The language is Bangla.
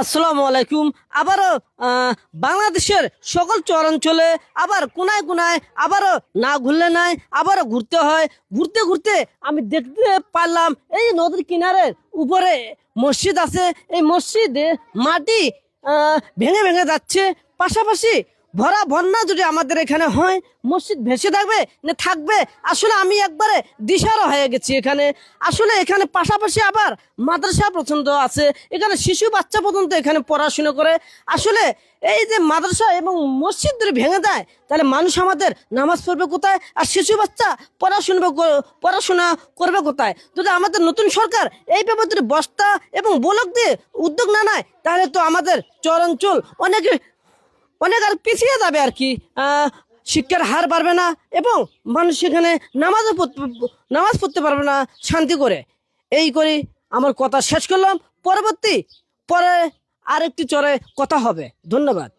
আসসালামু আলাইকুম। আবারও বাংলাদেশের সকল চরাঞ্চলে আবার কোনায় কোনায় আবারও না ঘুরলে নাই, আবারও ঘুরতে হয়। ঘুরতে ঘুরতে আমি দেখতে পারলাম এই নদীর কিনারের উপরে মসজিদ আছে। এই মসজিদে মাটি ভেঙে ভেঙে যাচ্ছে। পাশাপাশি ভরা বন্যা যদি আমাদের এখানে হয়, মসজিদ ভেসে থাকবে না থাকবে, আসলে আমি একবারে দিশারা হয়ে গেছি। এখানে আসলে এখানে পাশাপাশি আবার মাদ্রাসা পর্যন্ত আছে, এখানে শিশু বাচ্চা পর্যন্ত এখানে পড়াশোনা করে। আসলে এই যে মাদ্রাসা এবং মসজিদ যদি ভেঙে দেয়, তাহলে মানুষ আমাদের নামাজ পড়বে কোথায়, আর শিশু বাচ্চা পড়াশোনা করবে কোথায়? যদি আমাদের নতুন সরকার এই ব্যাপারে যদি বস্তা এবং ব্লক দিয়ে উদ্যোগ না নেয়, তাহলে তো আমাদের চরাঞ্চল অনেক আর পিছিয়ে যাবে আর কি। শিক্ষার হার বাড়বে না এবং মানুষ এখানে নামাজ পড়তে পারবে না শান্তি করে। এই করে আমার কথা শেষ করলাম। পরে আরেকটি চরে কথা হবে। ধন্যবাদ।